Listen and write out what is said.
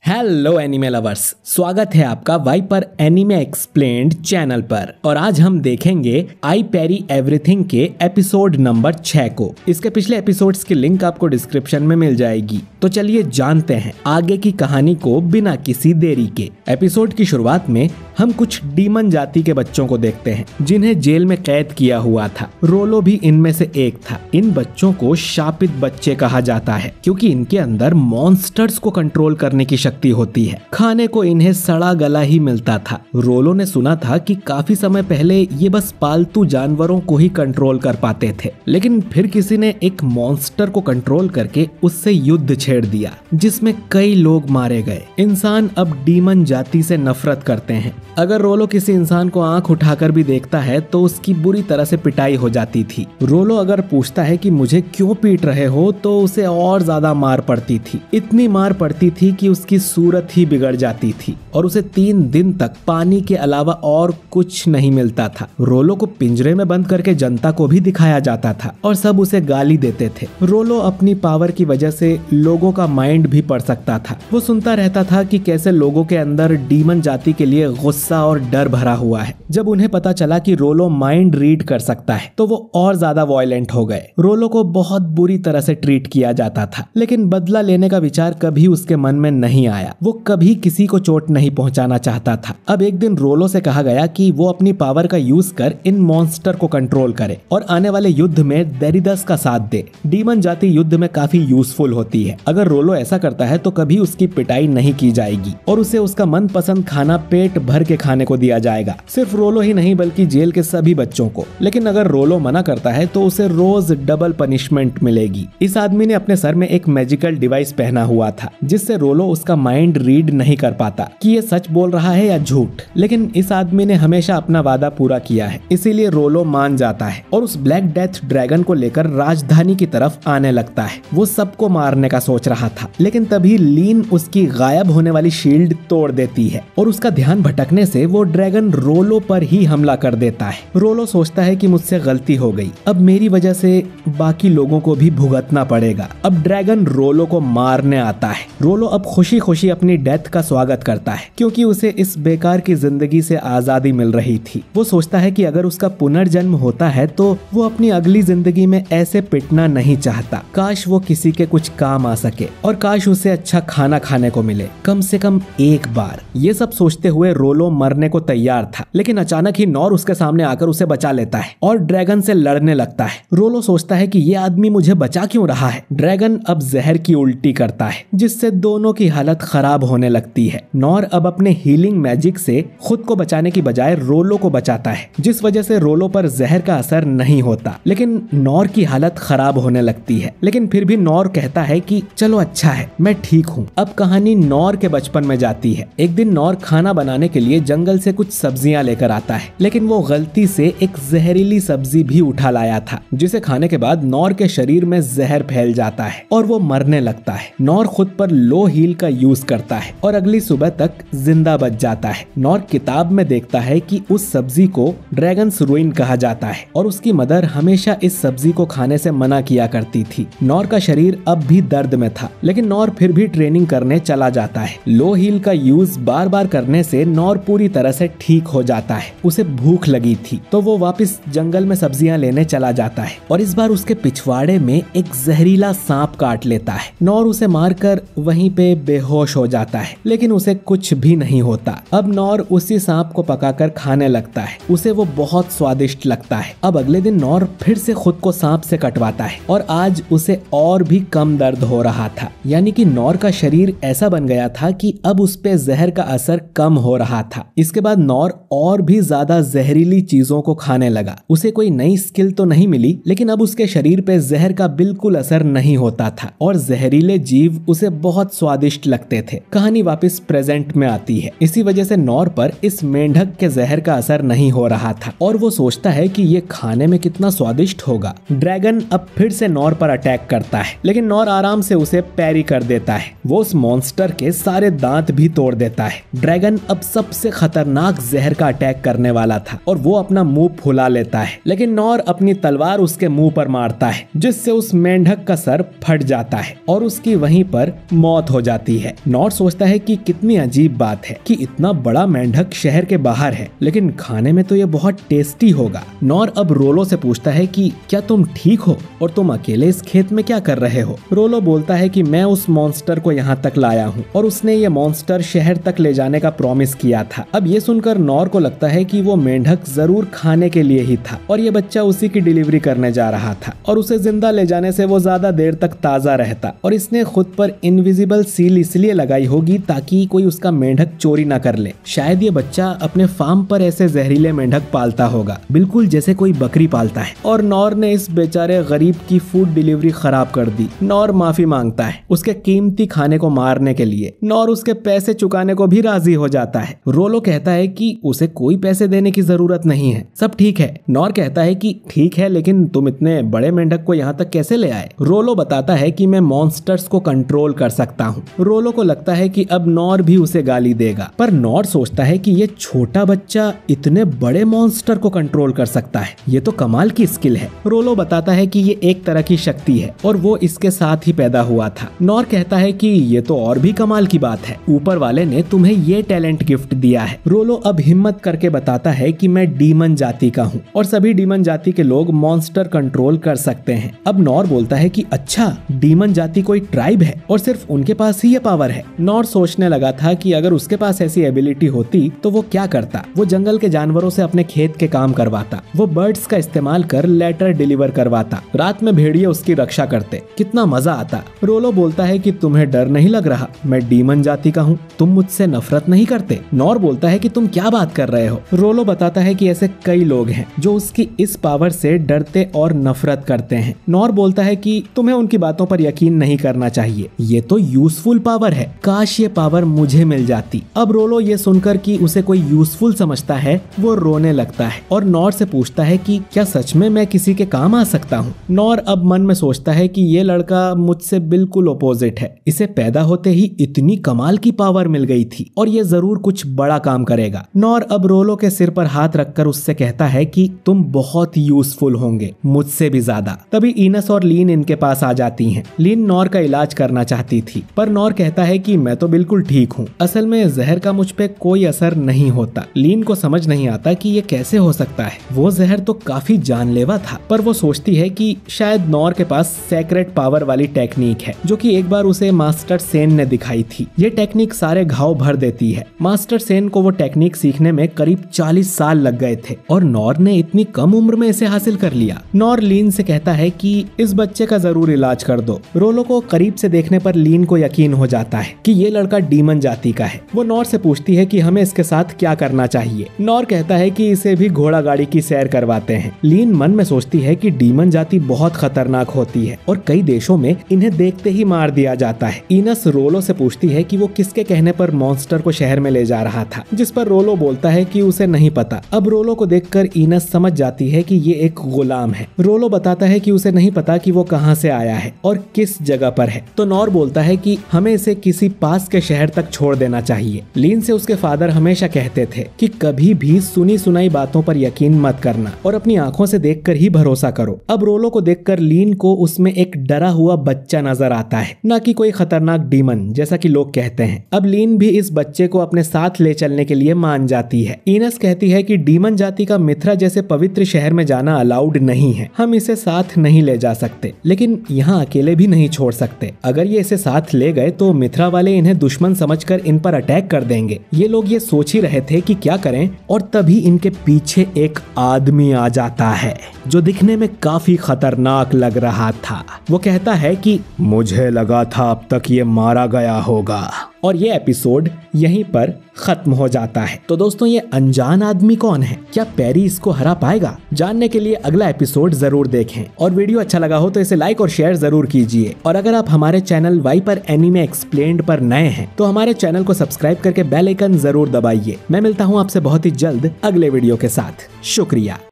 Hello anime lovers, स्वागत है आपका वाइपर एनिमे एक्सप्लेन्ड चैनल पर। और आज हम देखेंगे आई पेरी एवरीथिंग के एपिसोड नंबर 6 को। इसके पिछले एपिसोड्स की लिंक आपको डिस्क्रिप्शन में मिल जाएगी। तो चलिए जानते हैं आगे की कहानी को बिना किसी देरी के। एपिसोड की शुरुआत में हम कुछ डीमन जाति के बच्चों को देखते हैं जिन्हें जेल में कैद किया हुआ था। रोलो भी इनमें से एक था। इन बच्चों को शापित बच्चे कहा जाता है क्योंकि इनके अंदर मॉन्स्टर्स को कंट्रोल करने की शक्ति होती है। खाने को इन्हें सड़ा गला ही मिलता था। रोलो ने सुना था कि काफी समय पहले ये बस पालतू जानवरों को ही कंट्रोल कर पाते थे, लेकिन फिर किसी ने एक मॉन्स्टर को कंट्रोल करके उससे युद्ध छेड़ दिया जिसमें कई लोग मारे गए। इंसान अब डीमन जाति से नफरत करते हैं। अगर रोलो किसी इंसान को आंख उठाकर भी देखता है तो उसकी बुरी तरह से पिटाई हो जाती थी। रोलो अगर पूछता है कि मुझे क्यों पीट रहे हो तो उसे और ज्यादा मार पड़ती थी। इतनी मार पड़ती थी कि उसकी सूरत ही बिगड़ जाती थी और उसे 3 दिन तक पानी के अलावा और कुछ नहीं मिलता था। रोलो को पिंजरे में बंद करके जनता को भी दिखाया जाता था और सब उसे गाली देते थे। रोलो अपनी पावर की वजह से लोगों का माइंड भी पढ़ सकता था। वो सुनता रहता था कि कैसे लोगों के अंदर डीमन जाति के लिए गुस्सा और डर भरा हुआ है। जब उन्हें पता चला कि रोलो माइंड रीड कर सकता है तो वो और ज्यादा वायलेंट हो गए। रोलो को बहुत बुरी तरह से ट्रीट किया जाता था, लेकिन बदला लेने का विचार कभी उसके मन में नहीं आया। वो कभी किसी को चोट नहीं पहुंचाना चाहता था। अब एक दिन रोलो से कहा गया कि वो अपनी पावर का यूज कर इन मॉन्स्टर को कंट्रोल करे और आने वाले युद्ध में देरिदस का साथ दे। डीमन जाति युद्ध में काफी यूजफुल होती है। अगर रोलो ऐसा करता है तो कभी उसकी पिटाई नहीं की जाएगी और उसे उसका मनपसंद खाना पेट भर के खाने को दिया जाएगा। सिर्फ रोलो ही नहीं बल्कि जेल के सभी बच्चों को। लेकिन अगर रोलो मना करता है तो उसे रोज डबल पनिशमेंट मिलेगी। इस आदमी ने अपने सर में एक मैजिकल डिवाइस पहना हुआ था जिससे रोलो उसका माइंड रीड नहीं कर पाता कि ये सच बोल रहा है या झूठ। लेकिन इस आदमी ने हमेशा अपना वादा पूरा किया है, इसीलिए रोलो मान जाता है और उस ब्लैक डेथ ड्रैगन को लेकर राजधानी की तरफ आने लगता है। वो सबको मारने का सोच रहा था, लेकिन तभी लीन उसकी गायब होने वाली शील्ड तोड़ देती है और उसका ध्यान भटकने से वो ड्रैगन रोलो पर ही हमला कर देता है। रोलो सोचता है कि मुझसे गलती हो गई, अब मेरी वजह से बाकी लोगों को भी भुगतना पड़ेगा। अब ड्रैगन रोलो को मारने आता है। रोलो अब खुशी खुशी अपनी डेथ का स्वागत करता है क्योंकि उसे इस बेकार की जिंदगी से आजादी मिल रही थी। वो सोचता है कि अगर उसका पुनर्जन्म होता है तो वो अपनी अगली जिंदगी में ऐसे पिटना नहीं चाहता। काश वो किसी के कुछ काम आ सके और काश उसे अच्छा खाना खाने को मिले, कम से कम एक बार। ये सब सोचते हुए रोलो मरने को तैयार था, लेकिन अचानक ही नॉर उसके सामने आकर उसे बचा लेता है और ड्रैगन से लड़ने लगता है। रोलो सोचता है कि ये आदमी मुझे बचा क्यों रहा है। ड्रैगन अब जहर की उल्टी करता है जिससे दोनों की हालत खराब होने लगती है। नॉर अब अपने हीलिंग मैजिक से खुद को बचाने की बजाय रोलो को बचाता है, जिस वजह से रोलो पर जहर का असर नहीं होता, लेकिन नॉर की हालत खराब होने लगती है। लेकिन फिर भी नॉर कहता है कि चलो अच्छा है, मैं ठीक हूँ। अब कहानी नॉर के बचपन में जाती है। एक दिन नॉर खाना बनाने के लिए जंगल से कुछ सब्जियां लेकर आता है, लेकिन वो गलती से एक जहरीली सब्जी भी उठा लाया था जिसे खाने के बाद नॉर के शरीर में जहर फैल जाता है और वो मरने लगता है। नॉर खुद पर लो हील का यूज करता है और अगली सुबह तक जिंदा बच जाता है। नॉर किताब में देखता है कि उस सब्जी को ड्रैगन्स रुइन कहा जाता है और उसकी मदर हमेशा इस सब्जी को खाने से मना किया करती थी। नॉर का शरीर अब भी दर्द में था, लेकिन नॉर फिर भी ट्रेनिंग करने चला जाता है। लो हील का यूज बार बार करने से नॉर पूरी तरह से ठीक हो जाता है। उसे भूख लगी थी तो वो वापस जंगल में सब्जियां लेने चला जाता है और इस बार उसके पिछवाड़े में एक जहरीला सांप काट लेता है। नॉर उसे मारकर वहीं पे बेहोश हो जाता है, लेकिन उसे कुछ भी नहीं होता। अब नॉर उसी सांप को पकाकर खाने लगता है। उसे वो बहुत स्वादिष्ट लगता है। अब अगले दिन नॉर फिर से खुद को सांप से कटवाता है और आज उसे और भी कम दर्द हो रहा था। यानी कि नॉर का शरीर ऐसा बन गया था कि अब उस पे जहर का असर कम हो रहा था। इसके बाद नॉर और भी ज्यादा जहरीली चीजों को खाने लगा। उसे कोई नई स्किल तो नहीं मिली, लेकिन अब उसके शरीर पे जहर का बिल्कुल असर नहीं होता था और जहरीले जीव उसे बहुत स्वादिष्ट लगते थे। कहानी वापस प्रेजेंट में आती है। इसी वजह से नॉर पर इस मेंढक के जहर का असर नहीं हो रहा था और वो सोचता है कि ये खाने में कितना स्वादिष्ट होगा। ड्रैगन अब फिर से नॉर पर अटैक करता है, लेकिन नॉर आराम से उसे पैरी कर देता है। वो उस मॉन्स्टर के सारे दांत भी तोड़ देता है। ड्रैगन अब सबसे खतरनाक जहर का अटैक अटैक करने वाला था और वो अपना मुंह फुला लेता है, लेकिन नॉर अपनी तलवार उसके मुंह पर मारता है जिससे उस मेंढक का सर फट जाता है और उसकी वहीं पर मौत हो जाती है। नॉर सोचता है कि कितनी अजीब बात है कि इतना बड़ा मेंढक शहर के बाहर है, लेकिन खाने में तो ये बहुत टेस्टी होगा। नॉर अब रोलो से पूछता है कि क्या तुम ठीक हो और तुम अकेले इस खेत में क्या कर रहे हो। रोलो बोलता है कि मैं उस मॉन्स्टर को यहाँ तक लाया हूँ और उसने ये मॉन्स्टर शहर तक ले जाने का प्रॉमिस किया था। अब ये सुनकर नॉर को लगता है कि वो मेंढक जरूर खाने के लिए ही था और ये बच्चा उसी की डिलीवरी करने जा रहा था और उसे जिंदा ले जाने से वो ज्यादा देर तक ताजा रहता और इसने खुद पर इनविजिबल सील इसलिए लगाई होगी ताकि कोई उसका मेंढक चोरी ना कर ले। शायद ये बच्चा अपने फार्म पर ऐसे जहरीले मेंढक पालता होगा, बिल्कुल जैसे कोई बकरी पालता है। और नॉर ने इस बेचारे गरीब की फूड डिलीवरी खराब कर दी। नॉर माफी मांगता है उसके कीमती खाने को मारने के लिए। नॉर उसके पैसे चुकाने को भी राजी हो जाता है। रोलो कहता है कि उसे कोई पैसे देने की जरूरत नहीं है, सब ठीक है। नॉर कहता है कि ठीक है, लेकिन तुम इतने बड़े मेंढक को यहाँ तक कैसे ले आए। रोलो बताता है कि मैं मॉन्स्टर्स को कंट्रोल कर सकता हूँ। रोलो को लगता है कि अब नॉर भी उसे गाली देगा, पर नॉर सोचता है कि ये छोटा बच्चा इतने बड़े मॉन्स्टर को कंट्रोल कर सकता है, ये तो कमाल की स्किल है। रोलो बताता है कि ये एक तरह की शक्ति है और वो इसके साथ ही पैदा हुआ था। नॉर कहता है कि ये तो और भी कमाल की बात है, ऊपर वाले ने तुम्हें ये टैलेंट गिफ्ट दिया है। रोलो अब हिम्मत करके बताता है कि मैं डीमन जाति का हूँ और सभी डीमन जाति के लोग मॉन्स्टर कंट्रोल कर सकते हैं। अब नॉर बोलता है कि अच्छा, डीमन जाति कोई ट्राइब है और सिर्फ उनके पास ही ये पावर है। नॉर सोचने लगा था कि अगर उसके पास ऐसी एबिलिटी होती तो वो क्या करता। वो जंगल के जानवरों से अपने खेत के काम करवाता, वो बर्ड्स का इस्तेमाल कर लेटर डिलीवर करवाता, रात में भेड़िए उसकी रक्षा करते, कितना मजा आता। रोलो बोलता है कि तुम्हें डर नहीं लग रहा, मैं डीमन जाति का हूँ, तुम मुझसे नफरत नहीं करते। नॉर बोलता है कि तुम क्या बात कर रहे हो। रोलो बताता है कि ऐसे कई लोग हैं जो उसकी इस पावर से डरते और नफरत करते हैं। नॉर बोलता है कि तुम्हें उनकी बातों पर यकीन नहीं करना चाहिए, ये तो यूजफुल पावर है, काश ये पावर मुझे मिल जाती। अब रोलो ये सुनकर कि उसे कोई यूजफुल समझता है वो रोने लगता है और नॉर से पूछता है कि क्या सच में मैं किसी के काम आ सकता हूँ। नॉर अब मन में सोचता है कि ये लड़का मुझसे बिल्कुल अपोजिट है, इसे पैदा होते ही इतनी कमाल की पावर मिल गई थी और ये जरूर कुछ बड़ा काम करेगा। नॉर अब रोलो के सिर पर हाथ रखकर उससे कहता है कि तुम बहुत यूजफुल होंगे, मुझसे भी ज्यादा। तभी इनस और लीन इनके पास आ जाती हैं। लीन नॉर का इलाज करना चाहती थी, पर नॉर कहता है कि मैं तो बिल्कुल ठीक हूँ, असल में जहर का मुझ पे कोई असर नहीं होता। लीन को समझ नहीं आता कि ये कैसे हो सकता है, वो जहर तो काफी जानलेवा था। पर वो सोचती है कि शायद नॉर के पास सेक्रेट पावर वाली टेक्निक है जो कि एक बार उसे मास्टर सेन ने दिखाई थी। ये टेक्निक सारे घाव भर देती है। मास्टर सेन को वो टेक्निक सीखने में करीब 40 साल लग गए थे और नॉर ने इतनी कम उम्र में इसे हासिल कर लिया। नॉर लीन से कहता है कि इस बच्चे का जरूर इलाज कर दो। रोलो को करीब से देखने पर लीन को यकीन हो जाता है कि ये लड़का डीमन जाति का है। वो नॉर से पूछती है कि हमें इसके साथ क्या करना चाहिए। नॉर कहता है कि इसे भी घोड़ा गाड़ी की सैर करवाते हैं। लीन मन में सोचती है कि डीमन जाति बहुत खतरनाक होती है और कई देशों में इन्हें देखते ही मार दिया जाता है। इनस रोलो से पूछती है कि वो किसके कहने पर मॉन्स्टर को शहर में ले जा रहा था, जिस पर रोलो बोलता है कि उसे नहीं पता। अब रोलो को देखकर इनस समझ जाती है कि ये एक गुलाम है। रोलो बताता है कि उसे नहीं पता कि वो कहां से आया है और किस जगह पर है। तो नॉर बोलता है कि हमें इसे किसी पास के शहर तक छोड़ देना चाहिए। लीन से उसके फादर हमेशा कहते थे कि कभी भी सुनी सुनाई बातों पर यकीन मत करना और अपनी आंखों से देखकर ही भरोसा करो। अब रोलो को देखकर लीन को उसमें एक डरा हुआ बच्चा नजर आता है, न कि कोई खतरनाक डीमन जैसा कि लोग कहते हैं। अब लीन भी इस बच्चे को अपने साथ ले चलने के लिए मान जाती है। इनस कहती है कि डीमन जाति का मिथ्रा जैसे पवित्र शहर में जाना अलाउड नहीं है, हम इसे साथ नहीं ले जा सकते, लेकिन यहाँ अकेले भी नहीं छोड़ सकते। अगर ये इसे साथ ले गए तो मिथ्रा वाले इन्हें दुश्मन समझकर इन पर अटैक कर देंगे। ये लोग ये सोच ही रहे थे कि क्या करें और तभी इनके पीछे एक आदमी आ जाता है जो दिखने में काफी खतरनाक लग रहा था। वो कहता है कि मुझे लगा था अब तक ये मारा गया होगा। और ये एपिसोड यहीं पर खत्म हो जाता है। तो दोस्तों, ये अनजान आदमी कौन है? क्या पैरी इसको हरा पाएगा? जानने के लिए अगला एपिसोड जरूर देखें और वीडियो अच्छा लगा हो तो इसे लाइक और शेयर जरूर कीजिए। और अगर आप हमारे चैनल वाइपर एनीमे एक्सप्लेन्ड पर नए हैं तो हमारे चैनल को सब्सक्राइब करके बेल आइकन जरूर दबाइए। मैं मिलता हूँ आपसे बहुत ही जल्द अगले वीडियो के साथ। शुक्रिया।